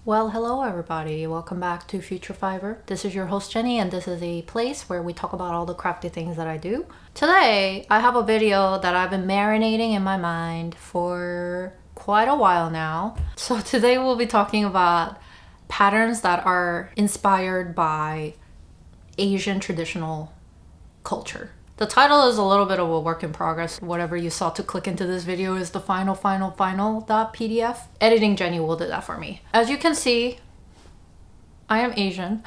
Well, hello everybody. Welcome back to Future Fiber. This is your host Jenny, and this is a place where we talk about all the crafty things that I do. Today, I have a video that I've been marinating in my mind for quite a while now. So today we'll be talking about patterns that are inspired by Asian traditional culture. The title is a little bit of a work in progress. Whatever you saw to click into this video is the final .pdf. Editing Jenny will do that for me. As you can see, I am Asian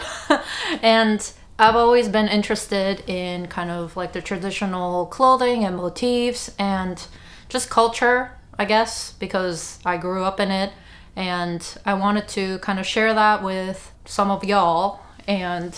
and I've always been interested in kind of like the traditional clothing and motifs and just culture, I guess, because I grew up in it and I wanted to kind of share that with some of y'all and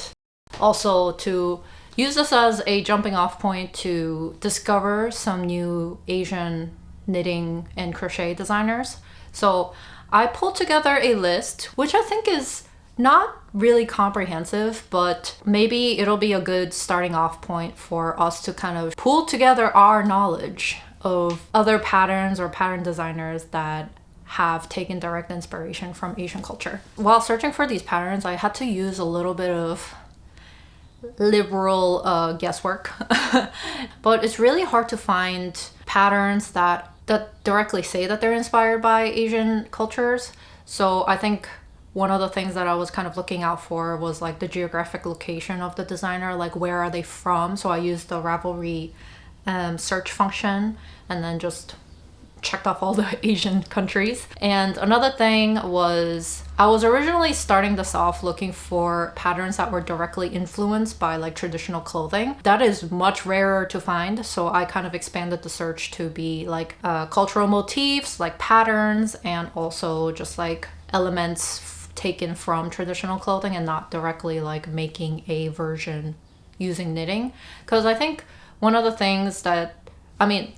also to use this as a jumping off point to discover some new Asian knitting and crochet designers. So I pulled together a list, which I think is not really comprehensive, but maybe it'll be a good starting off point for us to kind of pull together our knowledge of other patterns or pattern designers that have taken direct inspiration from Asian culture. While searching for these patterns, I had to use a little bit of liberal guesswork but it's really hard to find patterns that directly say that they're inspired by Asian cultures. So I think one of the things that I was kind of looking out for was like the geographic location of the designer, like where are they from. So I used the Ravelry search function and then just checked off all the Asian countries. And another thing was I was originally starting this off looking for patterns that were directly influenced by like traditional clothing. That is much rarer to find, so I kind of expanded the search to be like cultural motifs, like patterns, and also just like elements taken from traditional clothing and not directly like making a version using knitting. Because I think one of the things that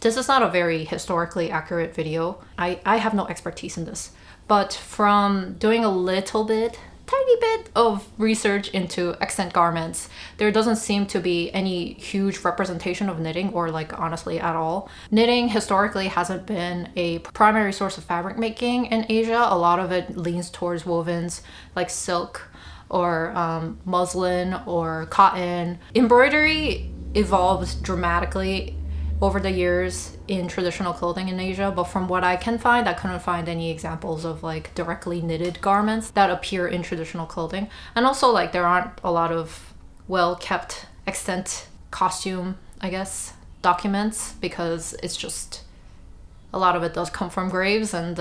this is not a very historically accurate video. I have no expertise in this. But from doing a little bit, tiny bit of research into accent garments, there doesn't seem to be any huge representation of knitting, or like honestly at all. Knitting historically hasn't been a primary source of fabric making in Asia. A lot of it leans towards wovens like silk or muslin or cotton. Embroidery evolved dramatically over the years in traditional clothing in Asia, but from what I can find, I couldn't find any examples of like directly knitted garments that appear in traditional clothing. And also like there aren't a lot of well-kept extant costume, I guess, documents, because it's just a lot of it does come from graves. And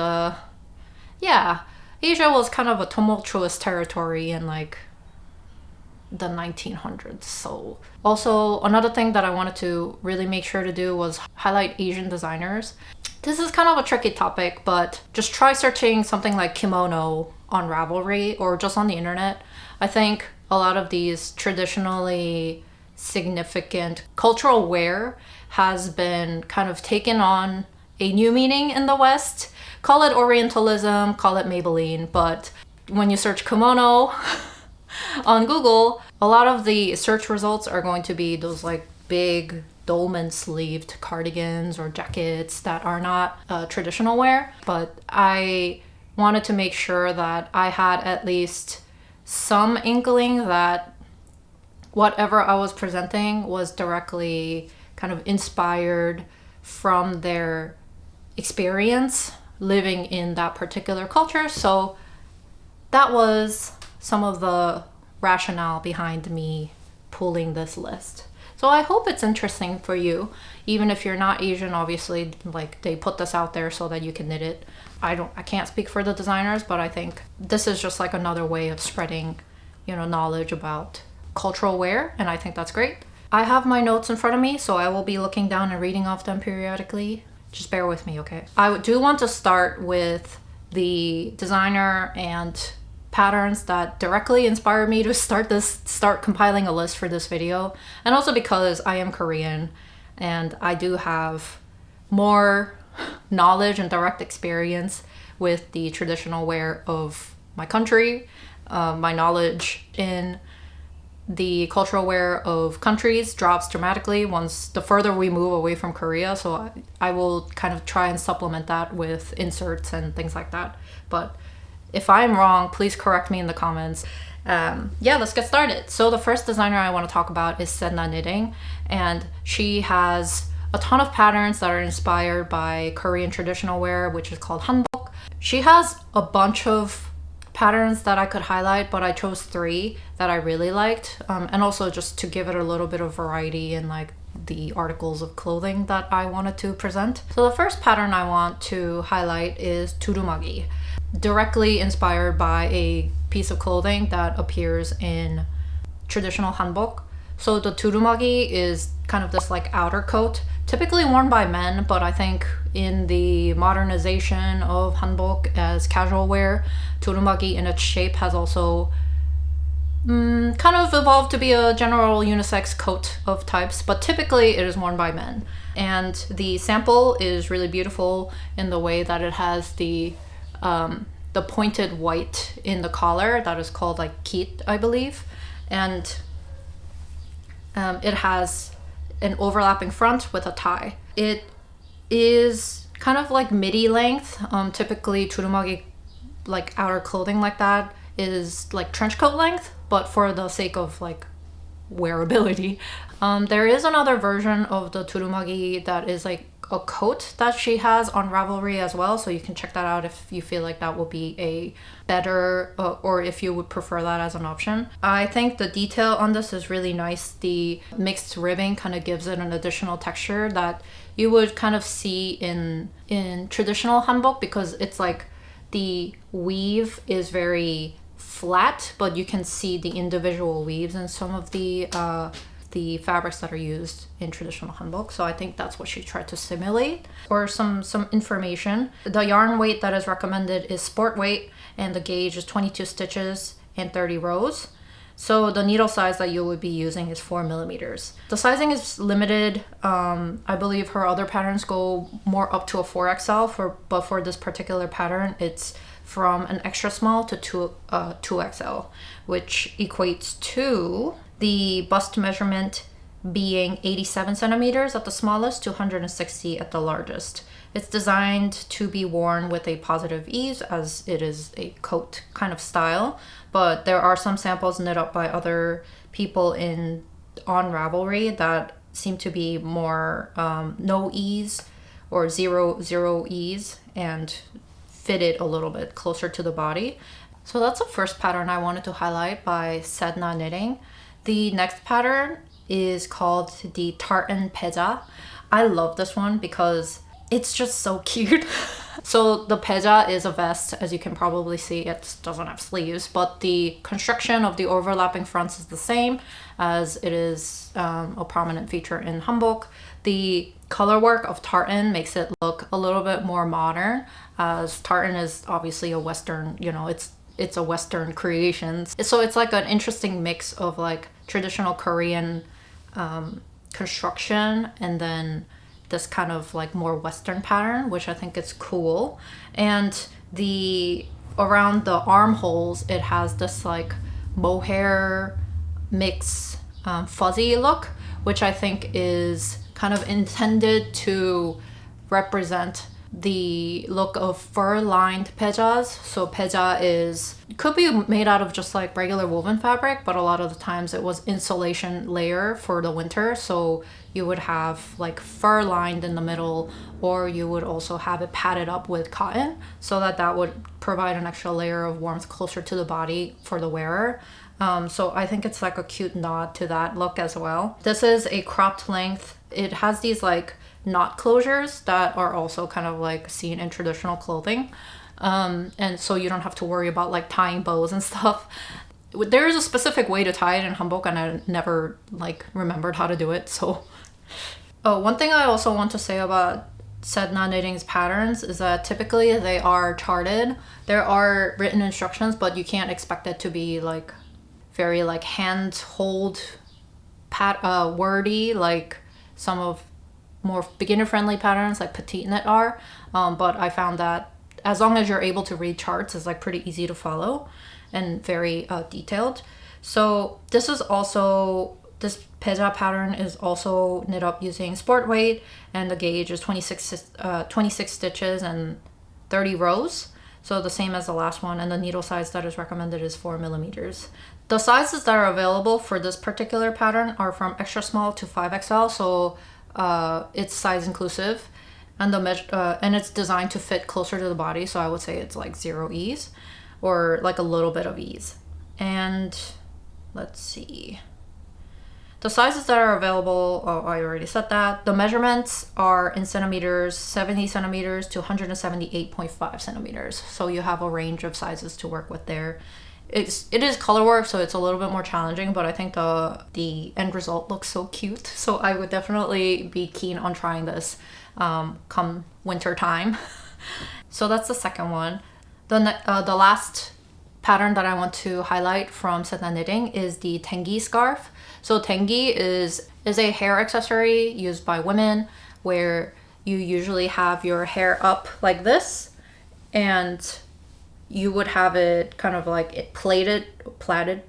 yeah, Asia was kind of a tumultuous territory in like the 1900s. So also another thing that I wanted to really make sure to do was highlight Asian designers. This is kind of a tricky topic, but just try searching something like kimono on Ravelry or just on the internet. I think a lot of these traditionally significant cultural wear has been kind of taken on a new meaning in the West. Call it Orientalism, call it Maybelline, but when you search kimono on Google, a lot of the search results are going to be those like big dolman sleeved cardigans or jackets that are not traditional wear. But I wanted to make sure that I had at least some inkling that whatever I was presenting was directly kind of inspired from their experience living in that particular culture. So that was some of the rationale behind me pulling this list. So I hope it's interesting for you, even if you're not Asian. Obviously, like they put this out there so that you can knit it. I can't speak for the designers, but I think this is just like another way of spreading, knowledge about cultural wear, and I think that's great. I have my notes in front of me, so I will be looking down and reading off them periodically. Just bear with me, okay? I do want to start with the designer and patterns that directly inspired me to start compiling a list for this video, and also because I am Korean and I do have more knowledge and direct experience with the traditional wear of my country. My knowledge in the cultural wear of countries drops dramatically once the further we move away from Korea. So I will kind of try and supplement that with inserts and things like that. But If I'm wrong, please correct me in the comments. Yeah, let's get started. So the first designer I want to talk about is Sedna Knitting, and she has a ton of patterns that are inspired by Korean traditional wear, which is called hanbok. She has a bunch of patterns that I could highlight, but I chose 3 that I really liked, and also just to give it a little bit of variety in like the articles of clothing that I wanted to present. So the first pattern I want to highlight is turumagi, directly inspired by a piece of clothing that appears in traditional hanbok. So the turumagi is kind of this like outer coat, typically worn by men, but I think in the modernization of hanbok as casual wear, turumagi in its shape has also kind of evolved to be a general unisex coat of types, but typically it is worn by men. And the sample is really beautiful in the way that it has the pointed white in the collar that is called like kit, I believe, and it has an overlapping front with a tie. It is kind of like midi length. Typically turumagi, like outer clothing like that, is like trench coat length, but for the sake of like wearability, there is another version of the turumagi that is like a coat that she has on Ravelry as well, so you can check that out if you feel like that will be a better or if you would prefer that as an option. I think the detail on this is really nice. The mixed ribbing kind of gives it an additional texture that you would kind of see in traditional hanbok, because it's like the weave is very flat, but you can see the individual weaves in some of the fabrics that are used in traditional hanbok. So I think that's what she tried to simulate. Or some information. The yarn weight that is recommended is sport weight, and the gauge is 22 stitches and 30 rows. So the needle size that you would be using is 4 millimeters. The sizing is limited. I believe her other patterns go more up to a 4XL, but for this particular pattern, it's from an extra small to 2XL, which equates to the bust measurement being 87 centimeters at the smallest to 160 at the largest. It's designed to be worn with a positive ease, as it is a coat kind of style, but there are some samples knit up by other people on Ravelry that seem to be more no ease or zero ease and fitted a little bit closer to the body. So that's the first pattern I wanted to highlight by Sedna Knitting. The next pattern is called the Tartan Peja. I love this one because it's just so cute. So the peja is a vest, as you can probably see. It doesn't have sleeves, but the construction of the overlapping fronts is the same, as it is a prominent feature in hanbok. The color work of tartan makes it look a little bit more modern, as tartan is obviously a Western, it's a Western creation. So it's like an interesting mix of like traditional Korean construction and then this kind of like more Western pattern, which I think is cool. And around the armholes, it has this like mohair mix fuzzy look, which I think is kind of intended to represent the look of fur-lined pejas. So peja could be made out of just like regular woven fabric, but a lot of the times it was insulation layer for the winter. So you would have like fur lined in the middle, or you would also have it padded up with cotton so that would provide an extra layer of warmth closer to the body for the wearer. So I think it's like a cute nod to that look as well. This is a cropped length. It has these like knot closures that are also kind of like seen in traditional clothing. And so you don't have to worry about like tying bows and stuff. There is a specific way to tie it in hanbok, and I never like remembered how to do it. So one thing I also want to say about Sedna Knitting's patterns is that typically they are charted. There are written instructions, but you can't expect it to be like very like hand-hold wordy like some of more beginner-friendly patterns like Petite Knit are. But I found that as long as you're able to read charts, it's like pretty easy to follow and very detailed. So this peja pattern is also knit up using sport weight, and the gauge is 26 stitches and 30 rows. So the same as the last one, and the needle size that is recommended is 4 millimeters. The sizes that are available for this particular pattern are from extra small to 5XL, so it's size inclusive, and and it's designed to fit closer to the body, so I would say it's like 0 ease, or like a little bit of ease. And let's see. The sizes that are available, oh, I already said that. The measurements are in centimeters, 70 centimeters to 178.5 centimeters. So you have a range of sizes to work with there. It is color work, so it's a little bit more challenging, but I think the end result looks so cute. So I would definitely be keen on trying this come winter time. So that's the second one. The last pattern that I want to highlight from Seta Knitting is the tengi scarf. So tengi is a hair accessory used by women where you usually have your hair up like this, and you would have it kind of like it plaited,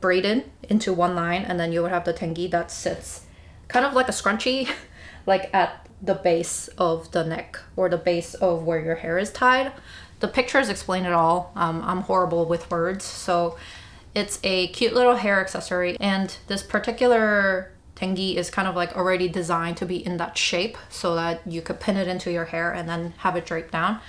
braided into one line, and then you would have the tengi that sits kind of like a scrunchie, like at the base of the neck or the base of where your hair is tied. The pictures explain it all. I'm horrible with words, so it's a cute little hair accessory, and this particular tengi is kind of like already designed to be in that shape so that you could pin it into your hair and then have it drape down.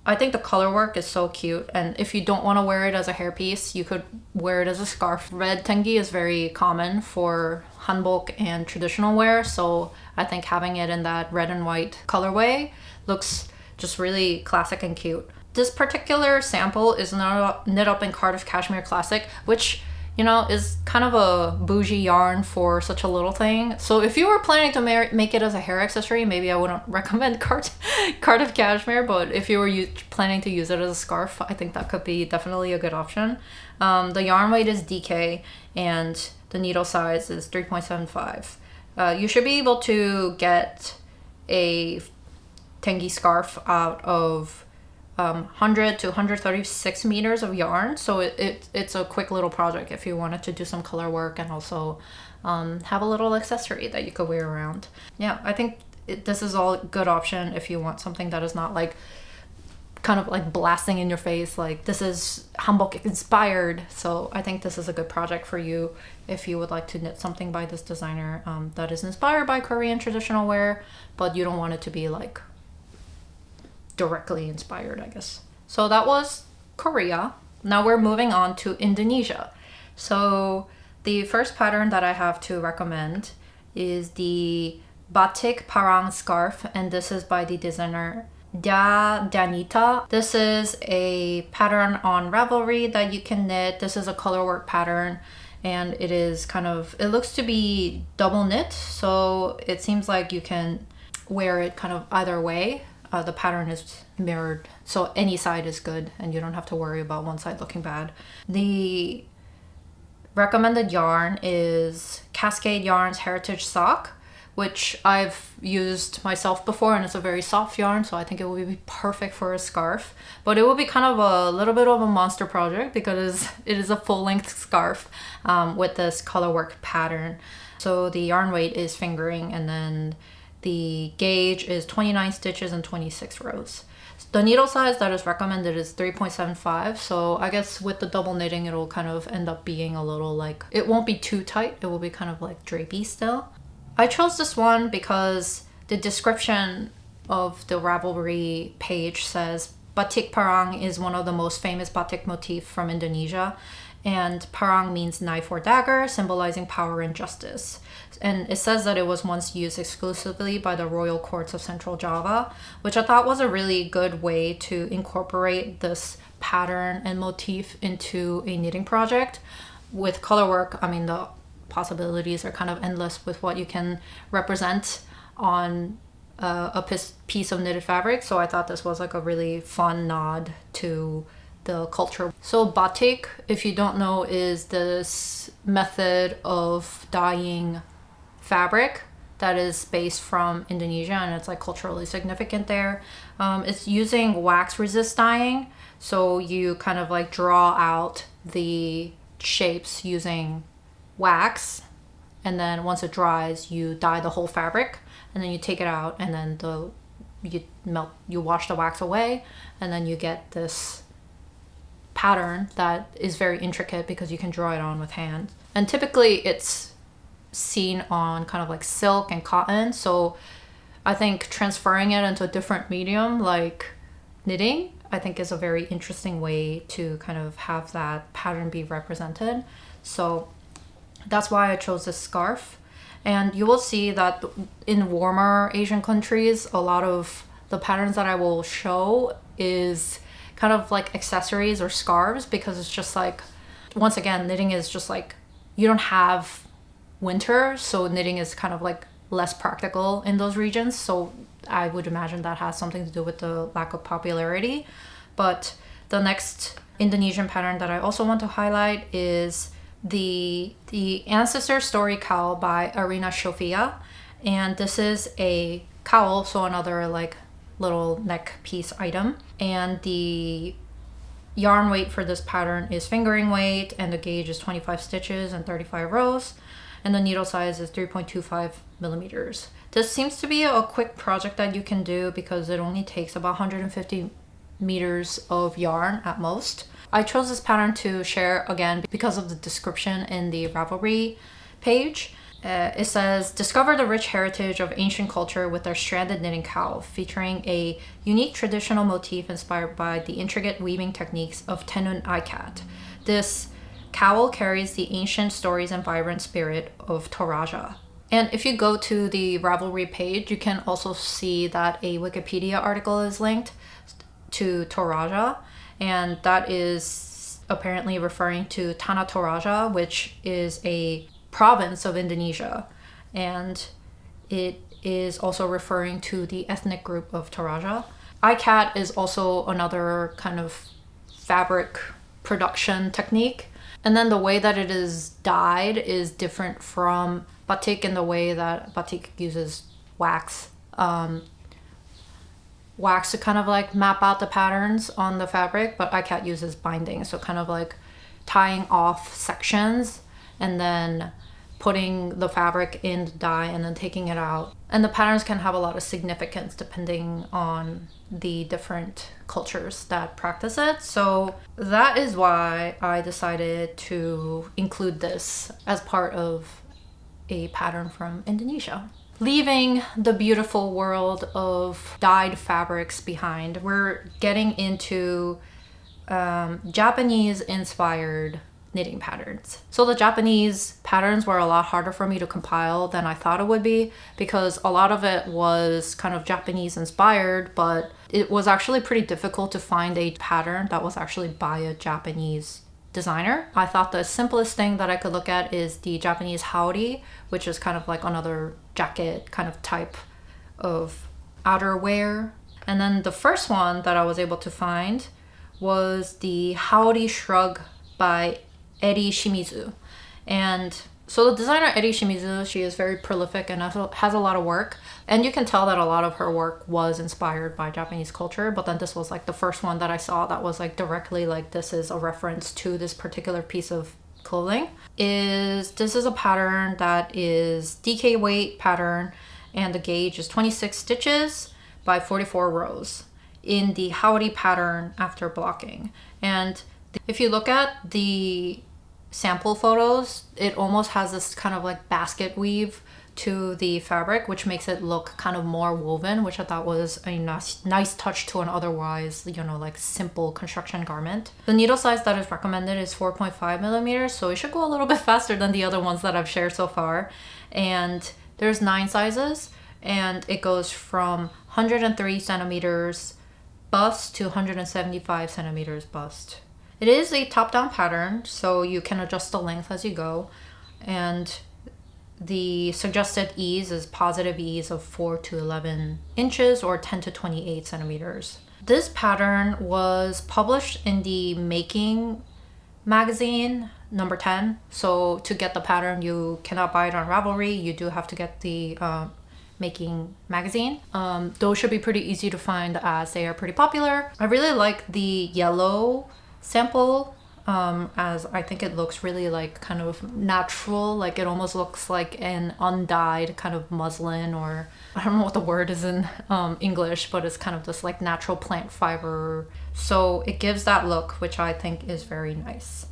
I think the color work is so cute, and if you don't want to wear it as a hairpiece, you could wear it as a scarf. Red tengi is very common for hanbok and traditional wear, so I think having it in that red and white colorway looks just really classic and cute. This particular sample is knit up in Cardiff Cashmere Classic, which, you know, is kind of a bougie yarn for such a little thing. So if you were planning to make it as a hair accessory, maybe I wouldn't recommend Cardiff Cashmere, but if you were planning to use it as a scarf, I think that could be definitely a good option. The yarn weight is DK, and the needle size is 3.75. You should be able to get a tengi scarf out of 100 to 136 meters of yarn, so it's a quick little project if you wanted to do some color work and also have a little accessory that you could wear around. Yeah, I think this is all a good option if you want something that is not like kind of like blasting in your face, like this is hanbok inspired. So I think this is a good project for you if you would like to knit something by this designer that is inspired by Korean traditional wear, but you don't want it to be like directly inspired, I guess. So that was Korea. Now we're moving on to Indonesia. So the first pattern that I have to recommend is the batik parang scarf, and this is by the designer Danita. This is a pattern on Ravelry that you can knit. This is a color work pattern, and it is kind of, it looks to be double knit, so it seems like you can wear it kind of either way. The pattern is mirrored, so any side is good and you don't have to worry about one side looking bad. The recommended yarn is Cascade Yarns Heritage Sock, which I've used myself before, and it's a very soft yarn, so I think it will be perfect for a scarf. But it will be kind of a little bit of a monster project because it is a full-length scarf with this colorwork pattern. So the yarn weight is fingering, and then the gauge is 29 stitches and 26 rows. The needle size that is recommended is 3.75, so I guess with the double knitting it'll kind of end up being a little like, it won't be too tight, it will be kind of like drapey still. I chose this one because the description of the Ravelry page says batik parang is one of the most famous batik motif from Indonesia, and parang means knife or dagger, symbolizing power and justice. And it says that it was once used exclusively by the royal courts of Central Java, which I thought was a really good way to incorporate this pattern and motif into a knitting project. With color work, I mean, the possibilities are kind of endless with what you can represent on a piece of knitted fabric. So I thought this was like a really fun nod to the culture. So batik, if you don't know, is this method of dyeing fabric that is based from Indonesia, and it's like culturally significant there. It's using wax resist dyeing, so you kind of like draw out the shapes using wax, and then once it dries you dye the whole fabric, and then you take it out, and then the you wash the wax away, and then you get this pattern that is very intricate because you can draw it on with hands. And typically it's seen on kind of like silk and cotton. So I think transferring it into a different medium like knitting, I think is a very interesting way to kind of have that pattern be represented. So that's why I chose this scarf. And you will see that in warmer Asian countries, a lot of the patterns that I will show is kind of like accessories or scarves, because it's just like, once again, knitting is just like, you don't have winter, so knitting is kind of like less practical in those regions. So I would imagine that has something to do with the lack of popularity. But the next Indonesian pattern that I also want to highlight is the Ancestor Story Cowl by Arina Shofia. And this is a cowl, so another like little neck piece item. And the yarn weight for this pattern is fingering weight, and the gauge is 25 stitches and 35 rows. And the needle size is 3.25 millimeters. This seems to be a quick project that you can do because it only takes about 150 meters of yarn at most. I chose this pattern to share again because of the description in the Ravelry page. It says, discover the rich heritage of ancient culture with our stranded knitting cowl, featuring a unique traditional motif inspired by the intricate weaving techniques of Tenun Ikat. This cowl carries the ancient stories and vibrant spirit of Toraja. And if you go to the Ravelry page, you can also see that a Wikipedia article is linked to Toraja, and that is apparently referring to Tanah Toraja, which is a province of Indonesia, and it is also referring to the ethnic group of Toraja. Ikat is also another kind of fabric production technique, and then the way that it is dyed is different from batik in the way that batik uses wax to kind of like map out the patterns on the fabric, but Ikat uses binding, so kind of like tying off sections and then putting the fabric in the dye and then taking it out. And the patterns can have a lot of significance depending on the different cultures that practice it. So that is why I decided to include this as part of a pattern from Indonesia. Leaving the beautiful world of dyed fabrics behind, we're getting into Japanese-inspired knitting patterns. So the Japanese patterns were a lot harder for me to compile than I thought it would be, because a lot of it was kind of Japanese inspired, but it was actually pretty difficult to find a pattern that was actually by a Japanese designer. I thought the simplest thing that I could look at is the Japanese haori, which is kind of like another jacket kind of type of outerwear. And then the first one that I was able to find was the haori shrug by Eri Shimizu. And so the designer Eri Shimizu, she is very prolific and has a lot of work. And you can tell that a lot of her work was inspired by Japanese culture, but then this was like the first one that I saw that was like directly like this is a reference to this particular piece of clothing. This is a pattern that is DK weight pattern, and the gauge is 26 stitches by 44 rows in the haori pattern after blocking. And if you look at the sample photos, it almost has this kind of like basket weave to the fabric, which makes it look kind of more woven, which I thought was a nice touch to an otherwise, like simple construction garment. The needle size that is recommended is 4.5 millimeters, so it should go a little bit faster than the other ones that I've shared so far. And there's 9 sizes, and it goes from 103 centimeters bust to 175 centimeters bust. It is a top-down pattern, so you can adjust the length as you go, and the suggested ease is positive ease of 4 to 11 inches or 10 to 28 centimeters. This pattern was published in the Making magazine, number 10. So to get the pattern, you cannot buy it on Ravelry. You do have to get the Making magazine. Those should be pretty easy to find as they are pretty popular. I really like the yellow sample as I think it looks really like kind of natural. Like it almost looks like an undyed kind of muslin, or I don't know what the word is in English, but it's kind of this like natural plant fiber. So it gives that look, which I think is very nice.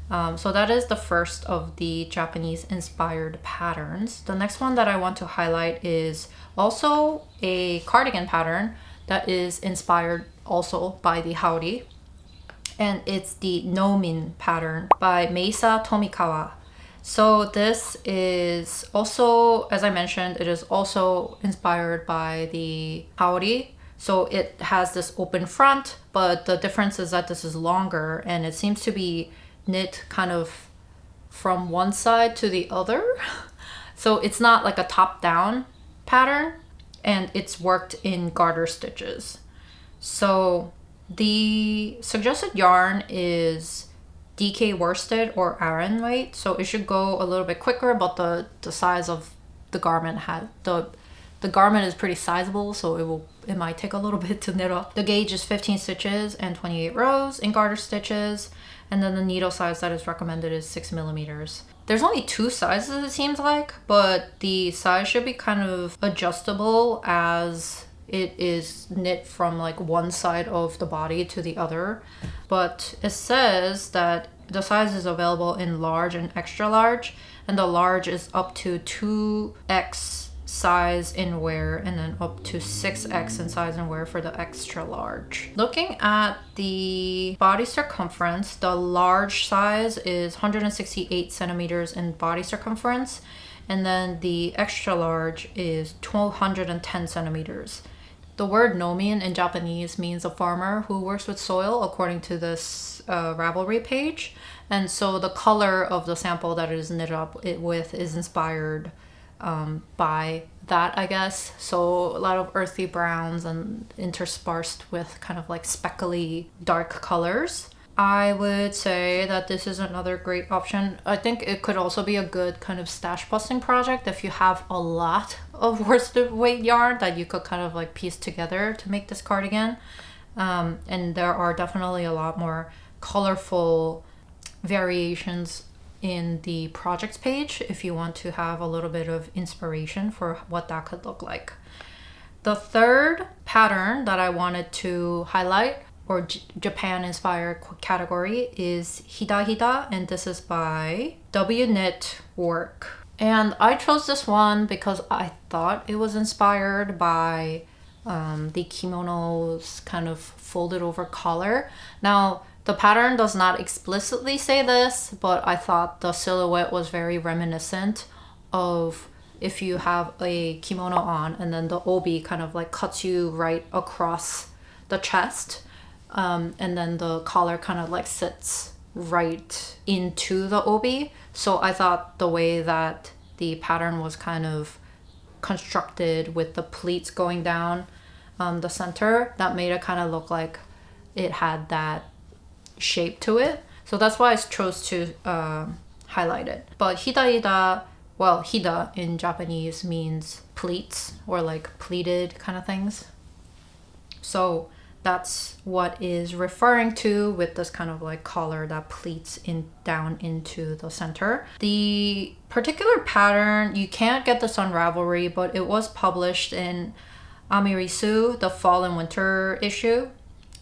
So that is the first of the Japanese inspired patterns. The next one that I want to highlight is also a cardigan pattern that is inspired also by the Haori. And it's the Nomin pattern by Meisa Tomikawa. So this is also, as I mentioned, it is also inspired by the Haori. So it has this open front, but the difference is that this is longer and it seems to be knit kind of from one side to the other. So it's not like a top-down pattern, and it's worked in garter stitches. So the suggested yarn is DK worsted or Aran weight, so it should go a little bit quicker, but the size of the garment the garment is pretty sizable, so it might take a little bit to knit up. The gauge is 15 stitches and 28 rows in garter stitches, and then the needle size that is recommended is 6 millimeters. There's only 2 sizes it seems like, but the size should be kind of adjustable as it is knit from like one side of the body to the other. But it says that the size is available in large and extra large, and the large is up to 2x size in wear, and then up to 6x in size and wear for the extra large. Looking at the body circumference, the large size is 168 centimeters in body circumference, and then the extra large is 210 centimeters. The word nomin in Japanese means a farmer who works with soil, according to this Ravelry page. And so the color of the sample that it is knit up with is inspired by that, I guess. So a lot of earthy browns and interspersed with kind of like speckly dark colors. I would say that this is another great option. I think it could also be a good kind of stash busting project if you have a lot of worsted weight yarn that you could kind of like piece together to make this cardigan. And there are definitely a lot more colorful variations in the projects page if you want to have a little bit of inspiration for what that could look like. The third pattern that I wanted to highlight, or Japan inspired category, is Hida Hida, and this is by W Knit Work. And I chose this one because I thought it was inspired by the kimono's kind of folded over collar. Now, the pattern does not explicitly say this, but I thought the silhouette was very reminiscent of if you have a kimono on and then the obi kind of like cuts you right across the chest, and then the collar kind of like sits right into the obi. So I thought the way that the pattern was kind of constructed with the pleats going down the center, that made it kind of look like it had that shape to it. So that's why I chose to highlight it. But hida hida, well, hida in Japanese means pleats or like pleated kind of things. So that's what is referring to with this kind of like collar that pleats in down into the center. The particular pattern, you can't get this on Ravelry, but it was published in Amirisu, the fall and winter issue.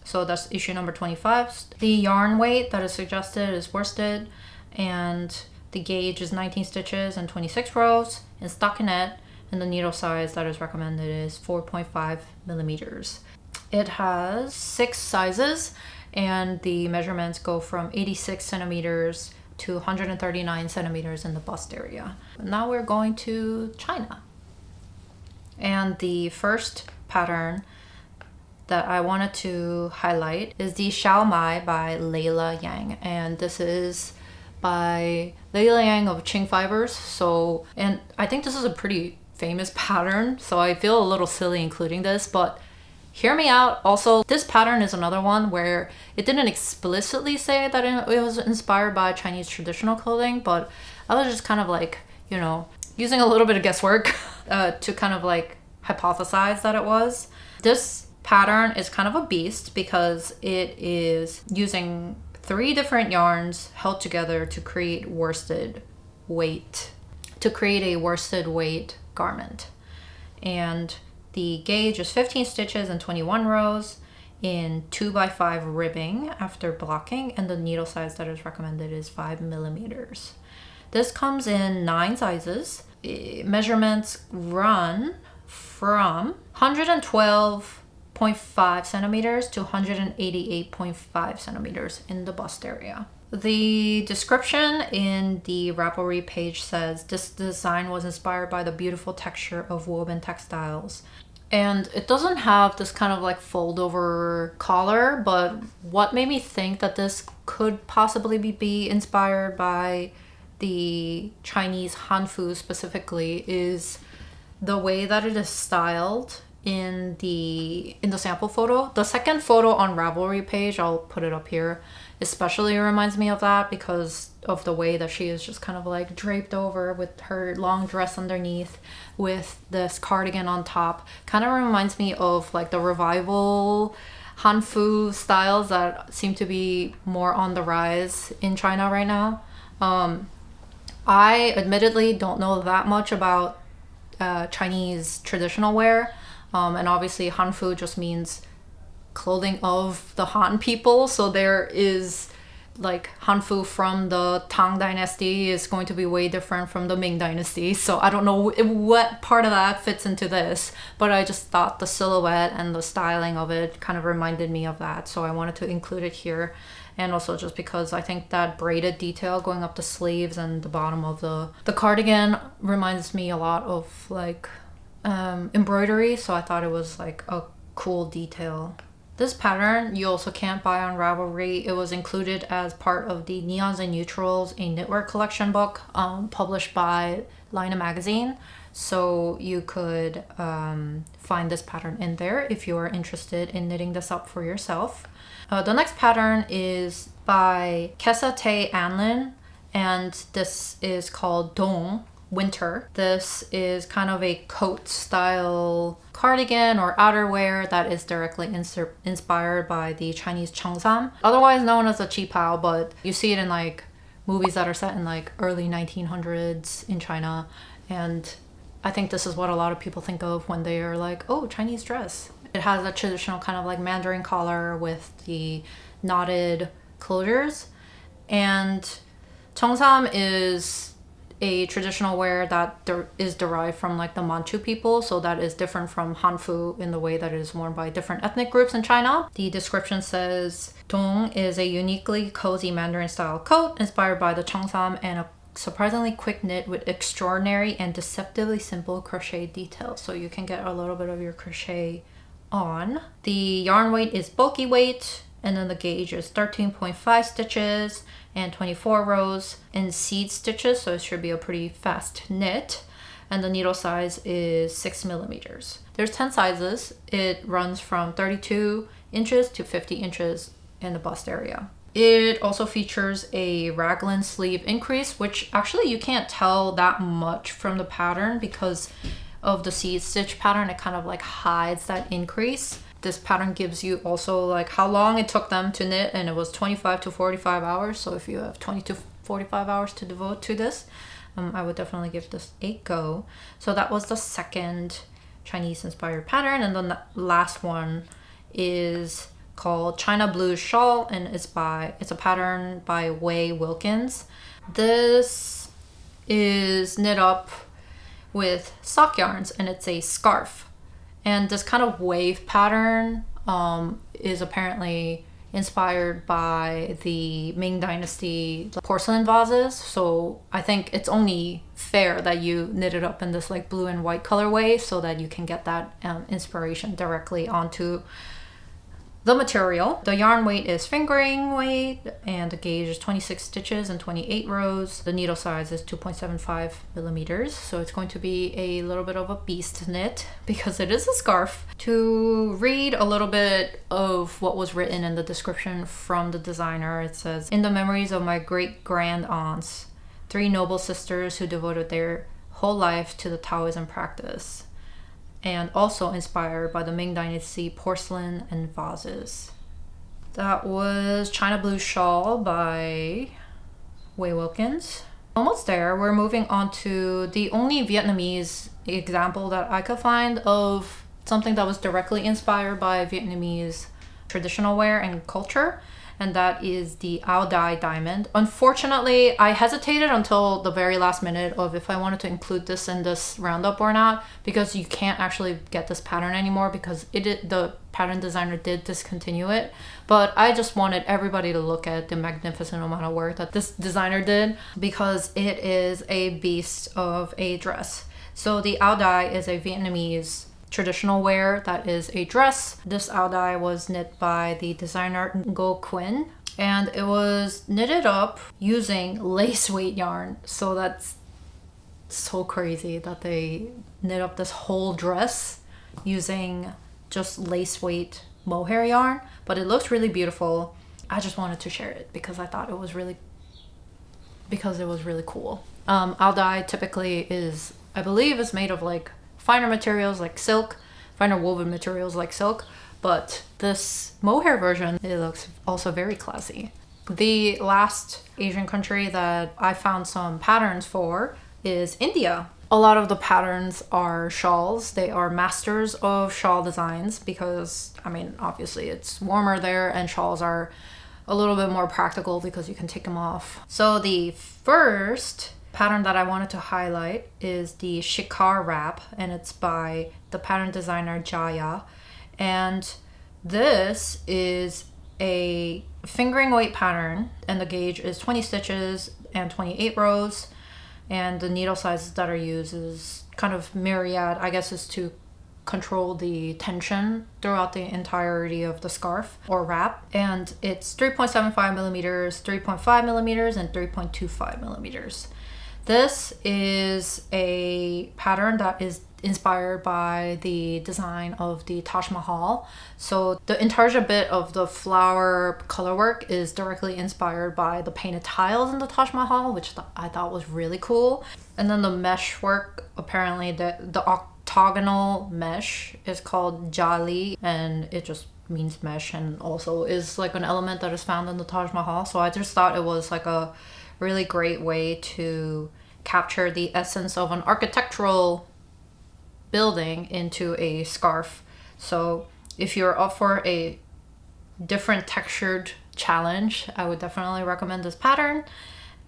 So that's issue number 25. The yarn weight that is suggested is worsted, and the gauge is 19 stitches and 26 rows in stockinette, and the needle size that is recommended is 4.5 millimeters. It has 6 sizes, and the measurements go from 86 centimeters to 139 centimeters in the bust area. Now we're going to China. And the first pattern that I wanted to highlight is the Xiao Mai by Layla Yang, and this is by Layla Yang of Ching Fibers. So, and I think this is a pretty famous pattern, so I feel a little silly including this, but hear me out. Also, this pattern is another one where it didn't explicitly say that it was inspired by Chinese traditional clothing, but I was just kind of like, you know, using a little bit of guesswork to kind of like hypothesize that it was. This pattern is kind of a beast because it is using 3 different yarns held together to create worsted weight, garment. And the gauge is 15 stitches and 21 rows in 2x5 ribbing after blocking, and the needle size that is recommended is 5 millimeters. This comes in 9 sizes. Measurements run from 112.5 centimeters to 188.5 centimeters in the bust area. The description in the Ravelry page says this design was inspired by the beautiful texture of woven textiles. And it doesn't have this kind of like fold over collar, but what made me think that this could possibly be inspired by the Chinese hanfu specifically is the way that it is styled in the sample photo. The second photo on Ravelry page, I'll put it up here, especially reminds me of that because of the way that she is just kind of like draped over with her long dress underneath with this cardigan on top. Kind of reminds me of like the revival hanfu styles that seem to be more on the rise in China right now. I admittedly don't know that much about Chinese traditional wear, and obviously hanfu just means clothing of the Han people, so there is like hanfu from the Tang dynasty is going to be way different from the Ming dynasty, so I don't know what part of that fits into this, but I just thought the silhouette and the styling of it kind of reminded me of that, so I wanted to include it here. And also just because I think that braided detail going up the sleeves and the bottom of the cardigan reminds me a lot of like embroidery, so I thought it was like a cool detail. This pattern you also can't buy on Ravelry. It was included as part of the Neons and Neutrals, a knitwear collection book published by Lina magazine. So you could find this pattern in there if you are interested in knitting this up for yourself. The next pattern is by Kessa Tae Anlin, and this is called Dong Winter. This is kind of a coat style cardigan or outerwear that is directly inspired by the Chinese cheongsam, otherwise known as a qipao, but you see it in like movies that are set in like early 1900s in China, and I think this is what a lot of people think of when they are like, oh, Chinese dress. It has a traditional kind of like Mandarin collar with the knotted closures. And cheongsam is a traditional wear that is derived from like the Manchu people. So that is different from hanfu in the way that it is worn by different ethnic groups in China. The description says, Dong is a uniquely cozy Mandarin style coat inspired by the cheongsam and a surprisingly quick knit with extraordinary and deceptively simple crochet details. So you can get a little bit of your crochet on. The yarn weight is bulky weight, and then the gauge is 13.5 stitches and 24 rows in seed stitches, so it should be a pretty fast knit. And the needle size is 6 millimeters. There's 10 sizes. It runs from 32 inches to 50 inches in the bust area. It also features a raglan sleeve increase, which actually you can't tell that much from the pattern because of the seed stitch pattern. It kind of like hides that increase. This pattern gives you also like how long it took them to knit, and it was 25 to 45 hours. So if you have 20 to 45 hours to devote to this, I would definitely give this a go. So that was the second Chinese inspired pattern, and then the last one is called China Blue Shawl, and it's a pattern by Wei Wilkins. This is knit up with sock yarns, and it's a scarf. And this kind of wave pattern is apparently inspired by the Ming Dynasty porcelain vases. So I think it's only fair that you knit it up in this like blue and white colorway so that you can get that inspiration directly onto the material. The yarn weight is fingering weight, and the gauge is 26 stitches and 28 rows. The needle size is 2.75 millimeters, so it's going to be a little bit of a beast knit because it is a scarf. To read a little bit of what was written in the description from the designer, it says, "In the memories of my great-grand aunts, 3 noble sisters who devoted their whole life to the Taoism practice, and also inspired by the Ming Dynasty porcelain and vases." That was China Blue Shawl by Wei Wilkins. Almost there. We're moving on to the only Vietnamese example that I could find of something that was directly inspired by Vietnamese traditional wear and culture, and that is the Ao Dai diamond. Unfortunately, I hesitated until the very last minute of if I wanted to include this in this roundup or not, because you can't actually get this pattern anymore because the pattern designer did discontinue it. But I just wanted everybody to look at the magnificent amount of work that this designer did, because it is a beast of a dress. So the Ao Dai is a Vietnamese traditional wear that is a dress. This Ao Dai was knit by the designer Ngo Quinn, and it was knitted up using lace weight yarn. So that's so crazy that they knit up this whole dress using just lace weight mohair yarn, but it looks really beautiful. I just wanted to share it because I thought it was really cool. Ao Dai typically is, I believe, is made of like finer materials like silk, finer woven materials like silk, but this mohair version, it looks also very classy. The last Asian country that I found some patterns for is India. A lot of the patterns are shawls. They are masters of shawl designs because, I mean, obviously it's warmer there and shawls are a little bit more practical because you can take them off. So the first pattern that I wanted to highlight is the Shikar wrap, and it's by the pattern designer Jaya. And this is a fingering weight pattern, and the gauge is 20 stitches and 28 rows. And the needle sizes that are used is kind of myriad, I guess, is to control the tension throughout the entirety of the scarf or wrap. And it's 3.75 millimeters, 3.5 millimeters, and 3.25 millimeters. This is a pattern that is inspired by the design of the Taj Mahal. So the intarsia bit of the flower colorwork is directly inspired by the painted tiles in the Taj Mahal, which I thought was really cool. And then the mesh work, apparently the octagonal mesh is called jali, and it just means mesh and also is like an element that is found in the Taj Mahal. So I just thought it was like a really great way to capture the essence of an architectural building into a scarf. So if you're up for a different textured challenge, I would definitely recommend this pattern.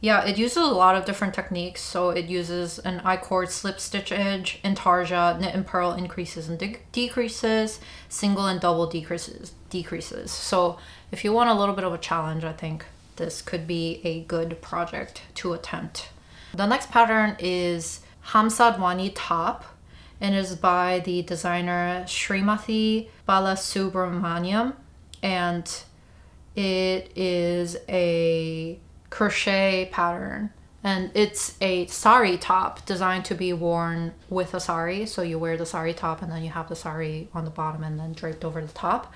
Yeah, it uses a lot of different techniques. So it uses an I-cord slip stitch edge, intarsia, knit and purl increases and decreases, single and double decreases. So if you want a little bit of a challenge, I think this could be a good project to attempt. The next pattern is Hamsadwani top, and is by the designer Srimati Balasubramaniam, and it is a crochet pattern, and it's a sari top designed to be worn with a sari. So you wear the sari top and then you have the sari on the bottom and then draped over the top.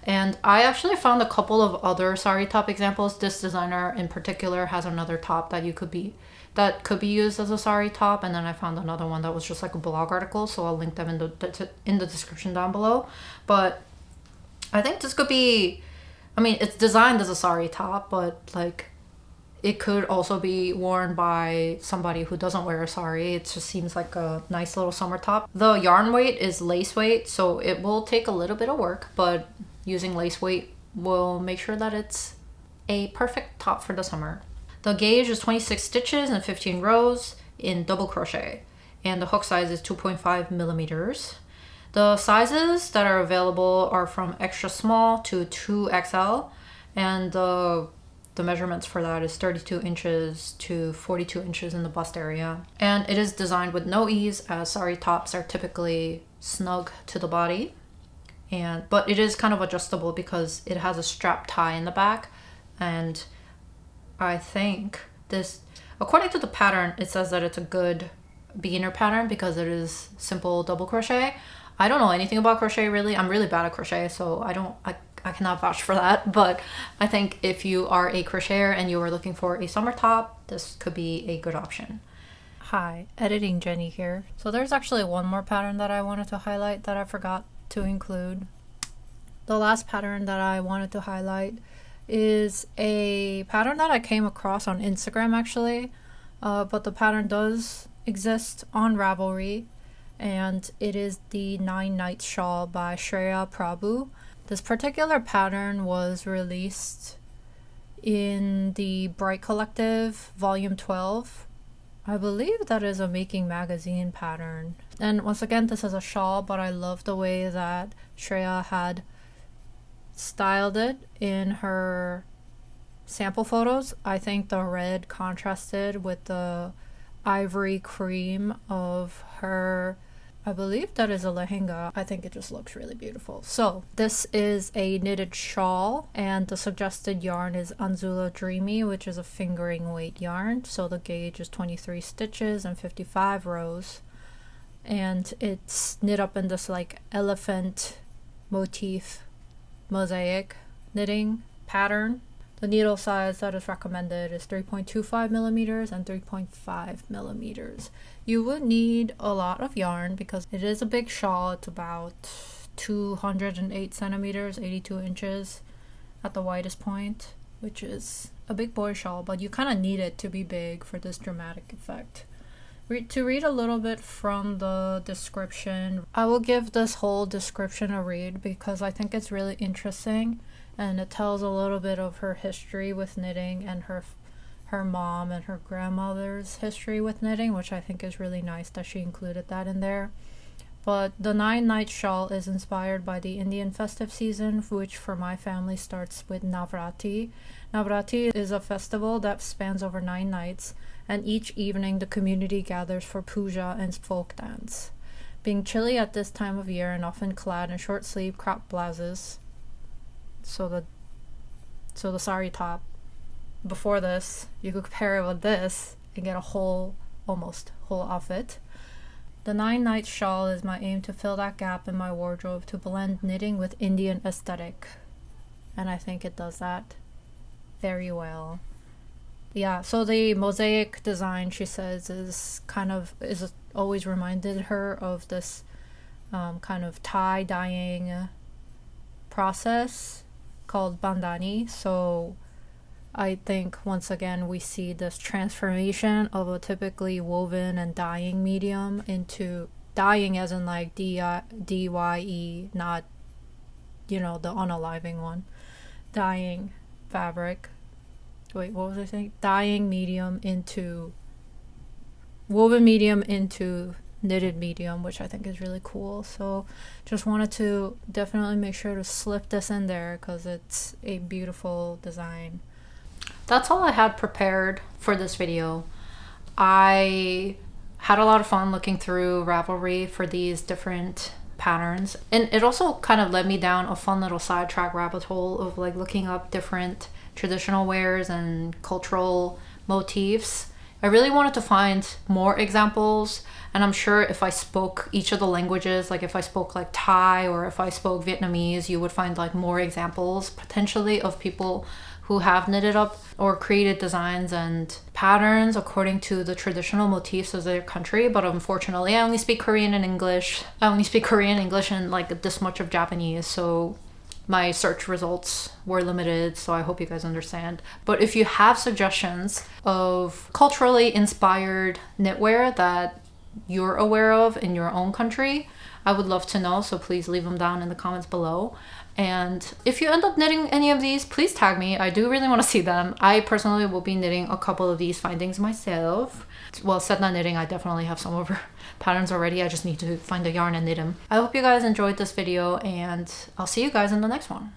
And I actually found a couple of other sari top examples. This designer in particular has another top that could be used as a sari top, and then I found another one that was just like a blog article, so I'll link them in the description down below. But I think this could be, I mean, it's designed as a sari top, but like it could also be worn by somebody who doesn't wear a sari. It just seems like a nice little summer top. The yarn weight is lace weight, so it will take a little bit of work, but using lace weight will make sure that it's a perfect top for the summer. The gauge is 26 stitches and 15 rows in double crochet, and the hook size is 2.5 millimeters. The sizes that are available are from extra small to 2XL, and the measurements for that is 32 inches to 42 inches in the bust area. And it is designed with no ease, as sari tops are typically snug to the body. But it is kind of adjustable because it has a strap tie in the back, and I think this, according to the pattern, it says that it's a good beginner pattern because it is simple double crochet. I don't know anything about crochet really. I'm really bad at crochet, so I cannot vouch for that. But I think if you are a crocheter and you are looking for a summer top, this could be a good option. Hi, editing Jenny here. So there's actually one more pattern that I wanted to highlight that I forgot to include. The last pattern that I wanted to highlight is a pattern that I came across on Instagram actually, but the pattern does exist on Ravelry, and it is the 9 Nights Shawl by Shreya Prabhu. This particular pattern was released in the Bright Collective Volume 12. I believe that is a Making Magazine pattern. And once again, this is a shawl, but I love the way that Shreya had styled it in her sample photos. I think the red contrasted with the ivory cream of her, I believe that is a lehenga. I think it just looks really beautiful. So this is a knitted shawl, and the suggested yarn is Anzula Dreamy, which is a fingering weight yarn. So the gauge is 23 stitches and 55 rows, and it's knit up in this like elephant motif mosaic knitting pattern. The needle size that is recommended is 3.25 millimeters and 3.5 millimeters. You would need a lot of yarn because it is a big shawl. It's about 208 centimeters, 82 inches at the widest point, which is a big boy shawl, but you kind of need it to be big for this dramatic effect. To read a little bit from the description, I will give this whole description a read because I think it's really interesting, and it tells a little bit of her history with knitting and her mom and her grandmother's history with knitting, which I think is really nice that she included that in there. But the 9 Nights Shawl is inspired by the Indian festive season, which for my family starts with Navratri. Navratri is a festival that spans over 9 nights, and each evening the community gathers for puja and folk dance. Being chilly at this time of year and often clad in short-sleeve crop blouses, so the sari top, before this, you could pair it with this and get a almost whole outfit. The 9 Nights Shawl is my aim to fill that gap in my wardrobe to blend knitting with Indian aesthetic, and I think it does that very well. Yeah, so the mosaic design, she says, is always reminded her of this kind of tie-dyeing process called bandhani. So I think once again we see this transformation of a typically woven and dyeing medium into dyeing as in like D-Y-E, not, the unaliving one. Dyeing fabric. Wait, what was I saying? Dyeing medium into woven medium into knitted medium, which I think is really cool. So just wanted to definitely make sure to slip this in there because it's a beautiful design. That's all I had prepared for this video. I had a lot of fun looking through Ravelry for these different patterns, and it also kind of led me down a fun little sidetrack rabbit hole of like looking up different traditional wears and cultural motifs. I really wanted to find more examples, and I'm sure if I spoke each of the languages, like if I spoke like Thai or if I spoke Vietnamese, you would find like more examples potentially of people who have knitted up or created designs and patterns according to the traditional motifs of their country. But unfortunately, I only speak Korean and English. And like this much of Japanese, so my search results were limited, so I hope you guys understand. But if you have suggestions of culturally inspired knitwear that you're aware of in your own country, I would love to know, so please leave them down in the comments below. And if you end up knitting any of these, please tag me. I do really want to see them. I personally will be knitting a couple of these findings myself. Well, Sedna knitting, I definitely have some of her patterns already. I just need to find the yarn and knit them. I hope you guys enjoyed this video, and I'll see you guys in the next one.